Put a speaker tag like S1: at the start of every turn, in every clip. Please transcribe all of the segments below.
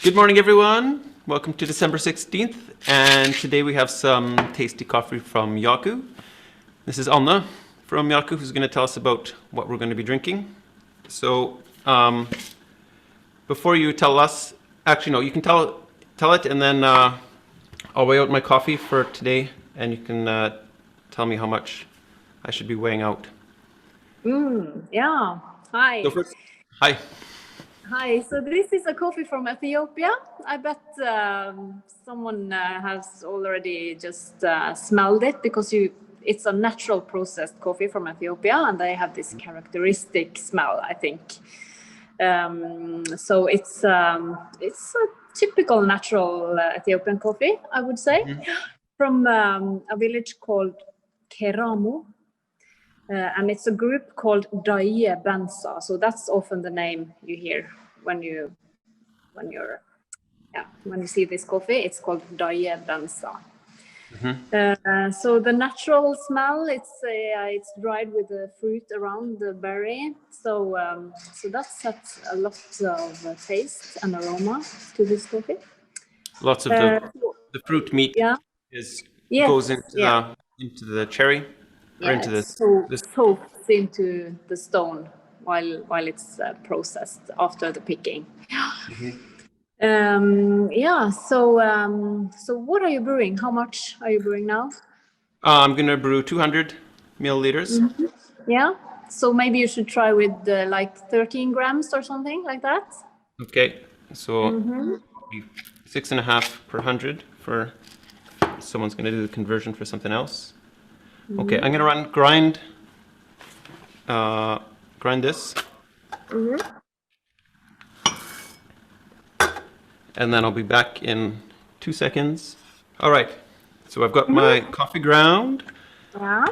S1: Good morning, everyone. Welcome to December 16th. And today we have some tasty coffee from Jacu. This is Anna from Jacu who's going to tell us about what we're going to be drinking. So before you tell us, actually, no, you can tell it and then I'll weigh out my coffee for today and you can tell me how much I should be weighing out.
S2: Yeah. Hi.
S1: Go first. Hi.
S2: Hi. So this is a coffee from Ethiopia. I bet someone has already just smelled it because it's a natural processed coffee from Ethiopia, and they have this characteristic smell, I think. So it's a typical natural Ethiopian coffee, I would say, from a village called Keramo. And it's a group called Daye Bensa. So that's often the name you hear when you see this coffee. It's called Daye Bensa. So the natural smell, it's dried with the fruit around the berry. So that sets a lot of taste and aroma to this coffee.
S1: Lots of the fruit meat goes into the cherry.
S2: Soaks into the stone while it's processed after the picking. So what are you brewing? How much are you brewing now?
S1: I'm gonna brew 200 milliliters.
S2: Yeah, so maybe you should try with like 13 grams or something like that.
S1: Okay, so 6.5 per 100 for someone's gonna do the conversion for something else. Okay, I'm gonna grind this. And then I'll be back in 2 seconds. All right, so I've got my coffee ground.
S2: Yeah.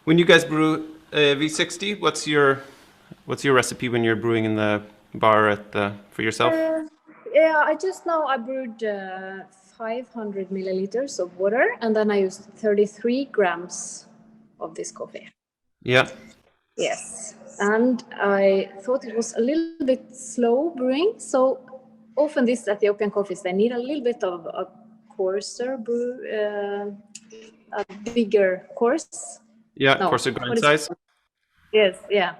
S1: When you guys brew V60, what's your recipe when you're brewing in the bar for yourself?
S2: I just now I brewed 500 milliliters of water, and then I used 33 grams of this coffee.
S1: Yeah.
S2: Yes, and I thought it was a little bit slow brewing. So often these Ethiopian coffees, they need a little bit of a coarser brew, a bigger coarse.
S1: Yeah, coarser grind size.
S2: Yes, yeah.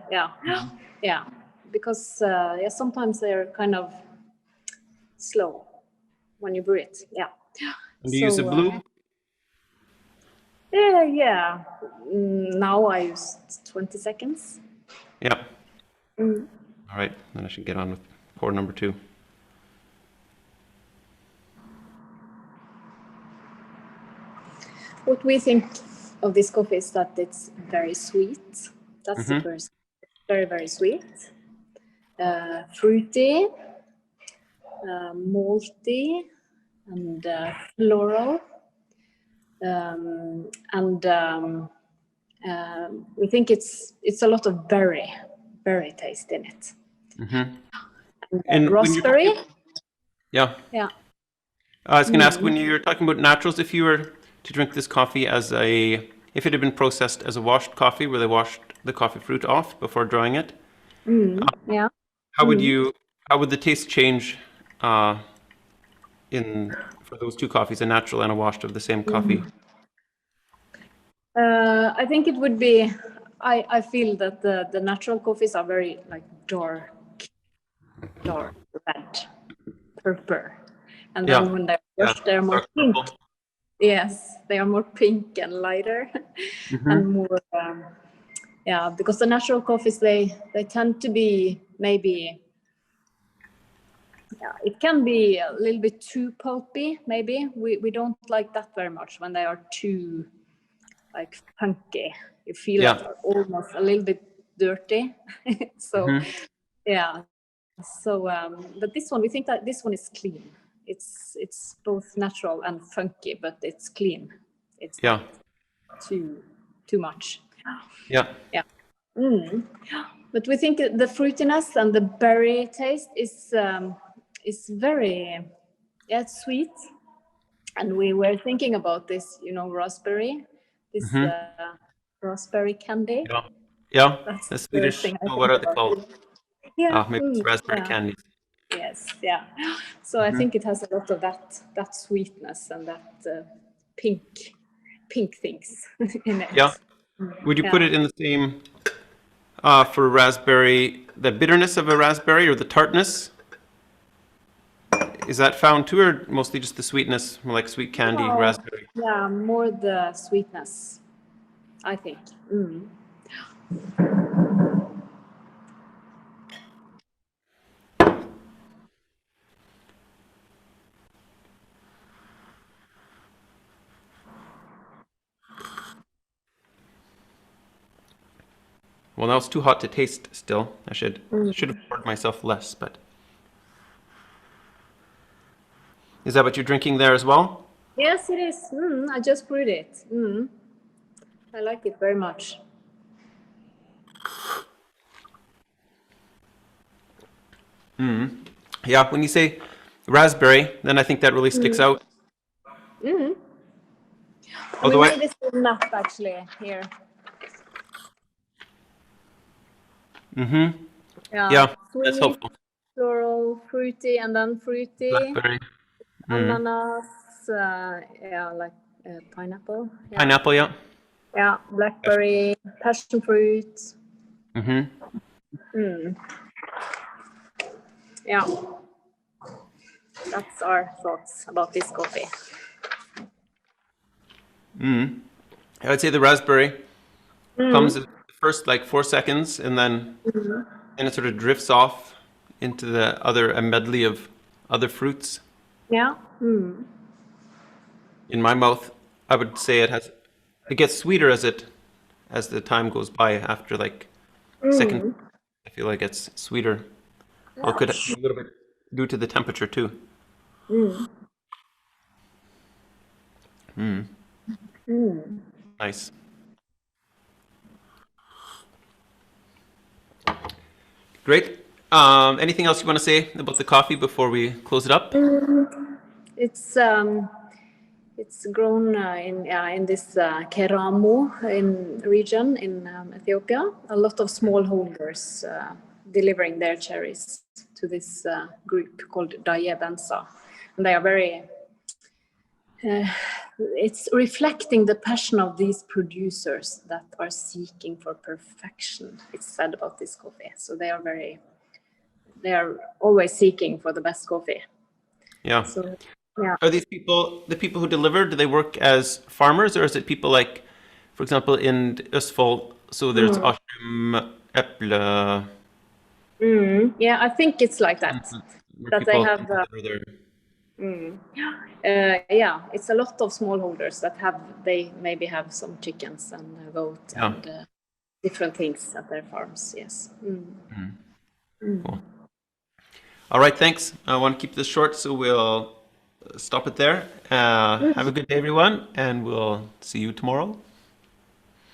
S2: Because sometimes they're kind of slow when you brew it. Yeah.
S1: And do you use a blue?
S2: Yeah. Now I used 20 seconds.
S1: Yeah. All right, then I should get on with pour number 2.
S2: What we think of this coffee is that it's very sweet. That's the first. Very, very sweet. Fruity, malty, and floral. We think it's a lot of berry taste in it. And raspberry.
S1: Yeah. I was going to ask, when you're talking about naturals, if you were to drink this coffee if it had been processed as a washed coffee, where they washed the coffee fruit off before drying it, how would the taste change for those two coffees, a natural and a washed of the same coffee?
S2: I think it would be. I feel that the natural coffees are very like dark red, purple, and then when they're washed, they're more pink. Purple. Yes, they are more pink and lighter, and more. Because the natural coffees they tend to be maybe. Yeah, it can be a little bit too pulpy. Maybe we don't like that very much when they are too like funky. You feel like almost a little bit dirty. So but this one, we think that this one is clean. It's both natural and funky, but it's clean. It's not too much. But we think the fruitiness and the berry taste is very it's sweet, and we were thinking about this, raspberry, this raspberry candy.
S1: Yeah, the Swedish. What are they called?
S2: Yeah.
S1: Maybe it's raspberry
S2: Yeah.
S1: candies.
S2: Yes. Yeah. So I think it has a lot of that sweetness and that pink things in it.
S1: Yeah. Would you put
S2: Yeah.
S1: it in the same for raspberry, the bitterness of a raspberry or the tartness? Is that found too, or mostly just the sweetness, more like sweet candy
S2: Well,
S1: raspberry?
S2: yeah, more the sweetness, I think.
S1: Well, now it's too hot to taste still. I should have poured myself less, but is that what you're drinking there as well?
S2: Yes, it is. I just brewed it. I like it very much.
S1: Yeah, when you say raspberry, then I think that really sticks out.
S2: We
S1: Although
S2: made this with nut actually here. Yeah,
S1: yeah, that's
S2: sweet,
S1: helpful.
S2: floral, fruity, and then fruity.
S1: Blackberry,
S2: Ananas, yeah, like pineapple. Yeah,
S1: pineapple, yeah.
S2: yeah, blackberry, passion fruit. Yeah, that's our thoughts about this coffee.
S1: I would say the raspberry comes in the first like 4 seconds, and then it sort of drifts off into a medley of other fruits.
S2: Yeah.
S1: In my mouth, I would say it gets sweeter as the time goes by. After like second, I feel like it's sweeter. Well, it could be a little bit due to the temperature too. Nice. Great. Anything else you want to say about the coffee before we close it up?
S2: It's grown in this Keramo in region in Ethiopia. A lot of smallholders delivering their cherries to this group called Daye Bensa, and they are very. It's reflecting the passion of these producers that are seeking for perfection. It's said about this coffee, so they are always seeking for the best coffee.
S1: Yeah.
S2: So, yeah.
S1: Are these people, the people who deliver, do they work as farmers, or is it people like, for example, in Østfold, so there's Ashram, Eple,
S2: Yeah, I think it's like that.
S1: where
S2: That they
S1: people
S2: have.
S1: deliver
S2: Yeah, it's a lot of smallholders that they maybe have some chickens and a goat and different things at their farms. Yes.
S1: Cool. All right, thanks. I want to keep this short, so we'll stop it there. Have a good day, everyone, and we'll see you tomorrow.